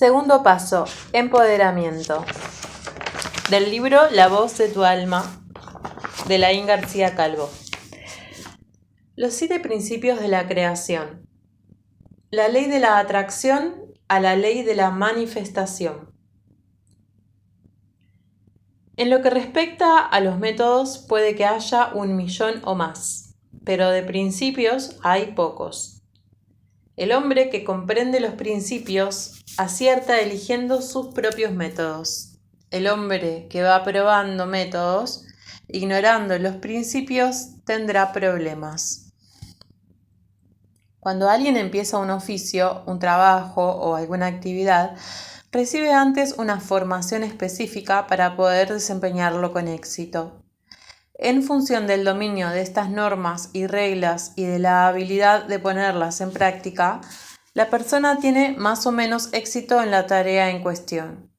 Segundo paso, empoderamiento. Del libro La voz de tu alma, de Laín García Calvo. Los 7 principios de la creación. La ley de la atracción a la ley de la manifestación. En lo que respecta a los métodos, puede que haya 1.000.000 o más, pero de principios hay pocos. El hombre que comprende los principios acierta eligiendo sus propios métodos. El hombre que va probando métodos, ignorando los principios, tendrá problemas. Cuando alguien empieza un oficio, un trabajo o alguna actividad, recibe antes una formación específica para poder desempeñarlo con éxito. En función del dominio de estas normas y reglas y de la habilidad de ponerlas en práctica, la persona tiene más o menos éxito en la tarea en cuestión.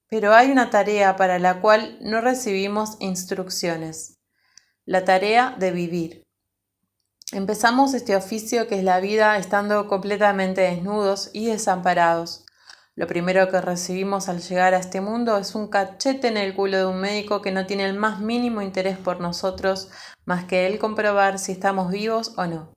Pero hay una tarea para la cual no recibimos instrucciones: la tarea de vivir. Empezamos este oficio que es la vida estando completamente desnudos y desamparados. Lo primero que recibimos al llegar a este mundo es un cachete en el culo de un médico que no tiene el más mínimo interés por nosotros, más que él comprobar si estamos vivos o no.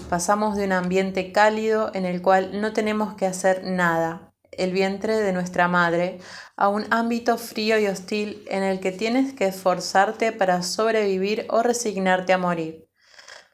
Pasamos de un ambiente cálido en el cual no tenemos que hacer nada, el vientre de nuestra madre, a un ámbito frío y hostil en el que tienes que esforzarte para sobrevivir o resignarte a morir.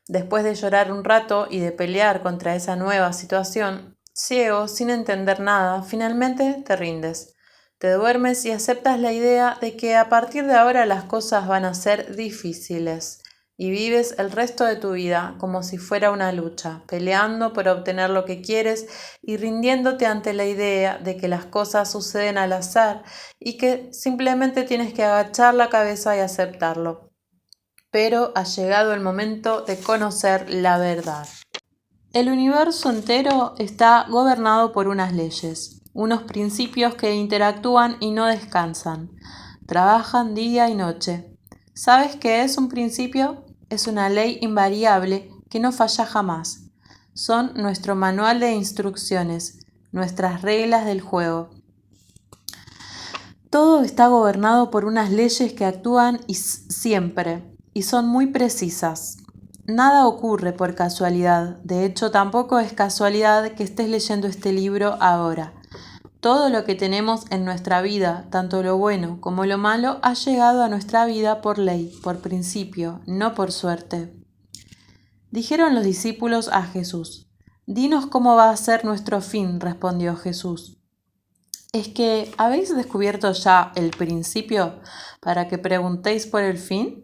Después de llorar un rato y de pelear contra esa nueva situación, ciego, sin entender nada, finalmente te rindes. Te duermes y aceptas la idea de que a partir de ahora las cosas van a ser difíciles y vives el resto de tu vida como si fuera una lucha, peleando por obtener lo que quieres y rindiéndote ante la idea de que las cosas suceden al azar y que simplemente tienes que agachar la cabeza y aceptarlo. Pero ha llegado el momento de conocer la verdad. El universo entero está gobernado por unas leyes, unos principios que interactúan y no descansan, trabajan día y noche. ¿Sabes qué es un principio? Es una ley invariable que no falla jamás. Son nuestro manual de instrucciones, nuestras reglas del juego. Todo está gobernado por unas leyes que actúan siempre y son muy precisas. Nada ocurre por casualidad, de hecho tampoco es casualidad que estés leyendo este libro ahora. Todo lo que tenemos en nuestra vida, tanto lo bueno como lo malo, ha llegado a nuestra vida por ley, por principio, no por suerte. Dijeron los discípulos a Jesús: «Dinos cómo va a ser nuestro fin», respondió Jesús. «¿Es que habéis descubierto ya el principio para que preguntéis por el fin?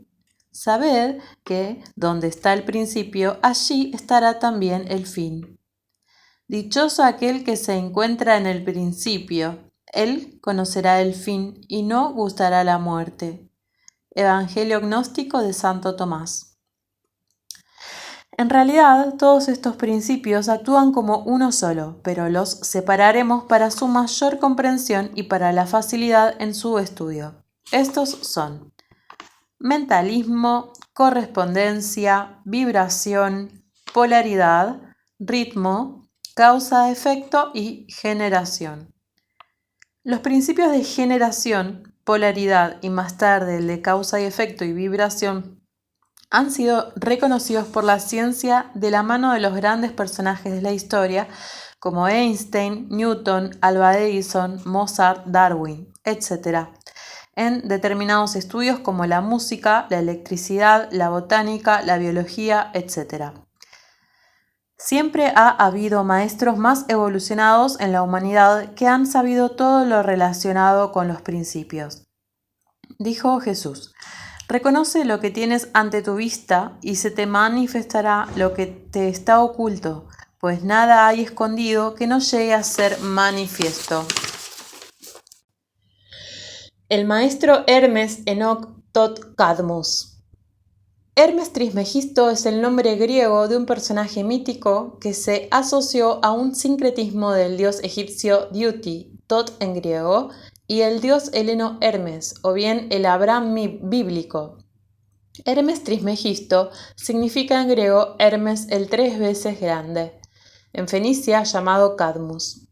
Sabed que donde está el principio, allí estará también el fin. Dichoso aquel que se encuentra en el principio, él conocerá el fin y no gustará la muerte». Evangelio gnóstico de Santo Tomás. En realidad, todos estos principios actúan como uno solo, pero los separaremos para su mayor comprensión y para la facilidad en su estudio. Estos son: mentalismo, correspondencia, vibración, polaridad, ritmo, causa-efecto y generación. Los principios de generación, polaridad y más tarde el de causa y efecto y vibración han sido reconocidos por la ciencia de la mano de los grandes personajes de la historia como Einstein, Newton, Alva Edison, Mozart, Darwin, etc., en determinados estudios como la música, la electricidad, la botánica, la biología, etc. Siempre ha habido maestros más evolucionados en la humanidad que han sabido todo lo relacionado con los principios. Dijo Jesús: «Reconoce lo que tienes ante tu vista y se te manifestará lo que te está oculto, pues nada hay escondido que no llegue a ser manifiesto». El maestro Hermes Enoc Tot Cadmos. Hermes Trismegisto es el nombre griego de un personaje mítico que se asoció a un sincretismo del dios egipcio Duty, Tot en griego, y el dios heleno Hermes, o bien el Abraham bíblico. Hermes Trismegisto significa en griego Hermes el 3 veces grande, en Fenicia llamado Cadmus.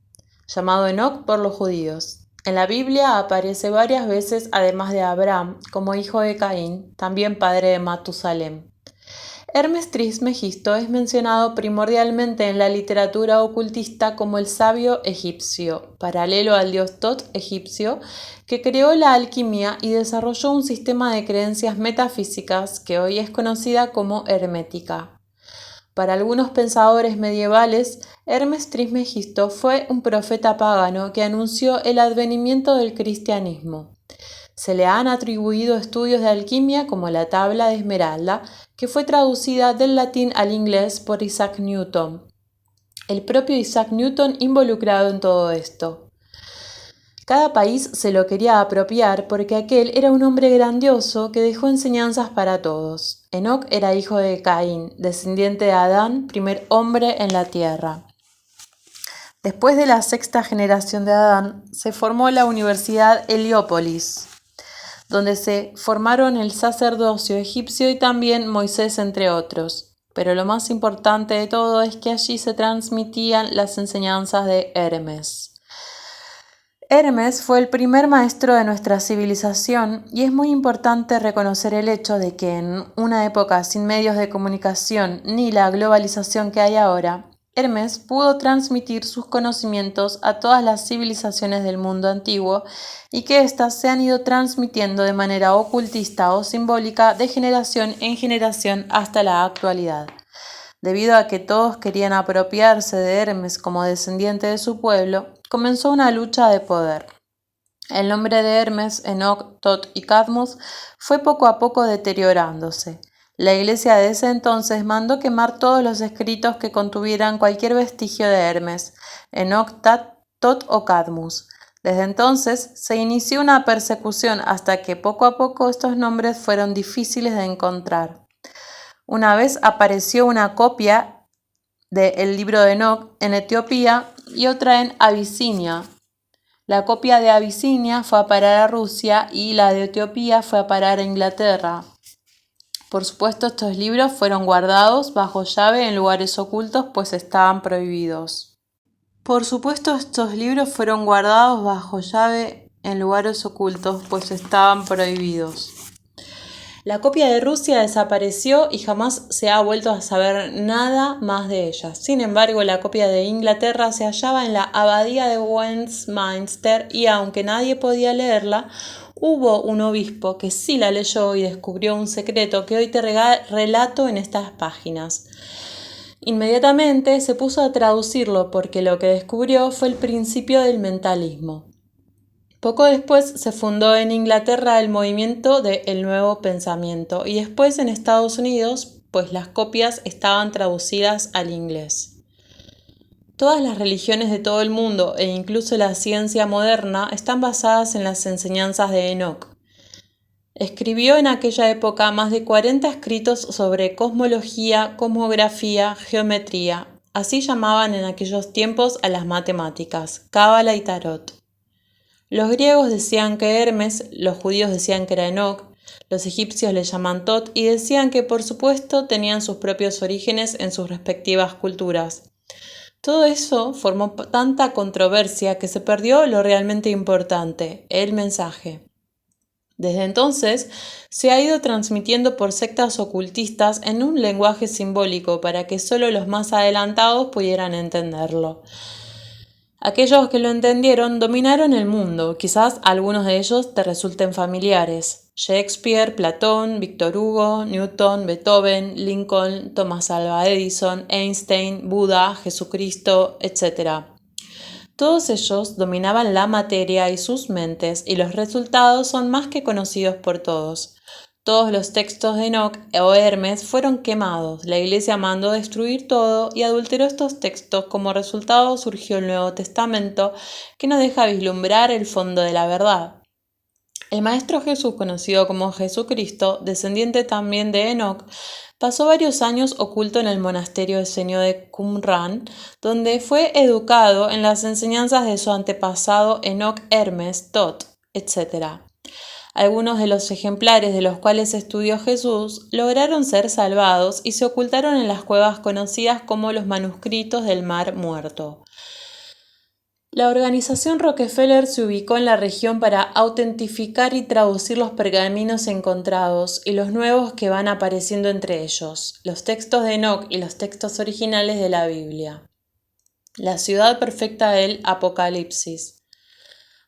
llamado Enoc por los judíos. En la Biblia aparece varias veces, además de Abraham, como hijo de Caín, también padre de Matusalem. Hermes Trismegisto es mencionado primordialmente en la literatura ocultista como el sabio egipcio, paralelo al dios Tot egipcio, que creó la alquimia y desarrolló un sistema de creencias metafísicas que hoy es conocida como hermética. Para algunos pensadores medievales, Hermes Trismegisto fue un profeta pagano que anunció el advenimiento del cristianismo. Se le han atribuido estudios de alquimia como la tabla de Esmeralda, que fue traducida del latín al inglés por Isaac Newton. El propio Isaac Newton involucrado en todo esto. Cada país se lo quería apropiar porque aquel era un hombre grandioso que dejó enseñanzas para todos. Enoc era hijo de Caín, descendiente de Adán, primer hombre en la tierra. Después de la sexta generación de Adán, se formó la Universidad Heliópolis, donde se formaron el sacerdocio egipcio y también Moisés, entre otros. Pero lo más importante de todo es que allí se transmitían las enseñanzas de Hermes. Hermes fue el primer maestro de nuestra civilización y es muy importante reconocer el hecho de que en una época sin medios de comunicación ni la globalización que hay ahora, Hermes pudo transmitir sus conocimientos a todas las civilizaciones del mundo antiguo y que éstas se han ido transmitiendo de manera ocultista o simbólica de generación en generación hasta la actualidad. Debido a que todos querían apropiarse de Hermes como descendiente de su pueblo, comenzó una lucha de poder. El nombre de Hermes, Enoc, Tot y Cadmus fue poco a poco deteriorándose. La iglesia de ese entonces mandó quemar todos los escritos que contuvieran cualquier vestigio de Hermes, Enoc, Tot o Cadmus. Desde entonces se inició una persecución hasta que poco a poco estos nombres fueron difíciles de encontrar. Una vez apareció una copia del libro de Enoc en Etiopía y otra en Abisinia. La copia de Abisinia fue a parar a Rusia y la de Etiopía fue a parar a Inglaterra. Por supuesto, estos libros fueron guardados bajo llave en lugares ocultos, pues estaban prohibidos. La copia de Rusia desapareció y jamás se ha vuelto a saber nada más de ella. Sin embargo, la copia de Inglaterra se hallaba en la abadía de Westminster y aunque nadie podía leerla, hubo un obispo que sí la leyó y descubrió un secreto que hoy te relato en estas páginas. Inmediatamente se puso a traducirlo porque lo que descubrió fue el principio del mentalismo. Poco después se fundó en Inglaterra el movimiento del Nuevo Pensamiento y después en Estados Unidos, pues las copias estaban traducidas al inglés. Todas las religiones de todo el mundo e incluso la ciencia moderna están basadas en las enseñanzas de Enoc. Escribió en aquella época más de 40 escritos sobre cosmología, cosmografía, geometría. Así llamaban en aquellos tiempos a las matemáticas, cábala y tarot. Los griegos decían que Hermes, los judíos decían que era Enoc, los egipcios le llaman Tot y decían que por supuesto tenían sus propios orígenes en sus respectivas culturas. Todo eso formó tanta controversia que se perdió lo realmente importante, el mensaje. Desde entonces se ha ido transmitiendo por sectas ocultistas en un lenguaje simbólico para que solo los más adelantados pudieran entenderlo. Aquellos que lo entendieron dominaron el mundo, quizás algunos de ellos te resulten familiares. Shakespeare, Platón, Víctor Hugo, Newton, Beethoven, Lincoln, Thomas Alva Edison, Einstein, Buda, Jesucristo, etc. Todos ellos dominaban la materia y sus mentes y los resultados son más que conocidos por todos. Todos los textos de Enoc o Hermes fueron quemados, la iglesia mandó destruir todo y adulteró estos textos. Como resultado surgió el Nuevo Testamento que no deja vislumbrar el fondo de la verdad. El Maestro Jesús, conocido como Jesucristo, descendiente también de Enoc, pasó varios años oculto en el monasterio esenido de Qumran, donde fue educado en las enseñanzas de su antepasado Enoc, Hermes, Tot, etc. Algunos de los ejemplares de los cuales estudió Jesús lograron ser salvados y se ocultaron en las cuevas conocidas como los manuscritos del Mar Muerto. La organización Rockefeller se ubicó en la región para autentificar y traducir los pergaminos encontrados y los nuevos que van apareciendo entre ellos, los textos de Enoc y los textos originales de la Biblia. La ciudad perfecta del Apocalipsis.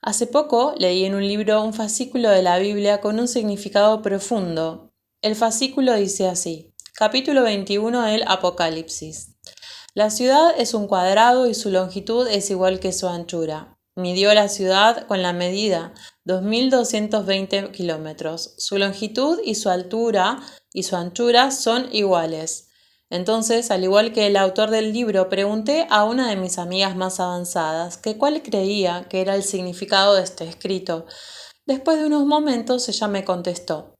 Hace poco leí en un libro un fascículo de la Biblia con un significado profundo. El fascículo dice así: Capítulo 21 del Apocalipsis. La ciudad es un cuadrado y su longitud es igual que su anchura. Midió la ciudad con la medida 2.220 kilómetros. Su longitud y su altura y su anchura son iguales. Entonces, al igual que el autor del libro, pregunté a una de mis amigas más avanzadas que cuál creía que era el significado de este escrito. Después de unos momentos, ella me contestó: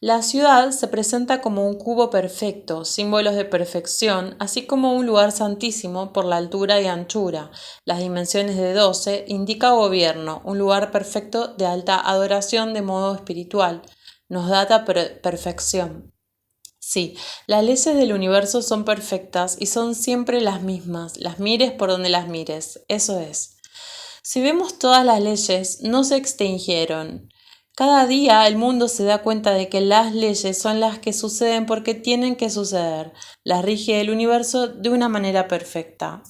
la ciudad se presenta como un cubo perfecto, símbolos de perfección, así como un lugar santísimo por la altura y anchura. Las dimensiones de 12 indica gobierno, un lugar perfecto de alta adoración de modo espiritual. Nos data perfección. Sí, las leyes del universo son perfectas y son siempre las mismas, las mires por donde las mires, eso es. Si vemos todas las leyes, no se extinguieron. Cada día el mundo se da cuenta de que las leyes son las que suceden porque tienen que suceder. Las rige el universo de una manera perfecta.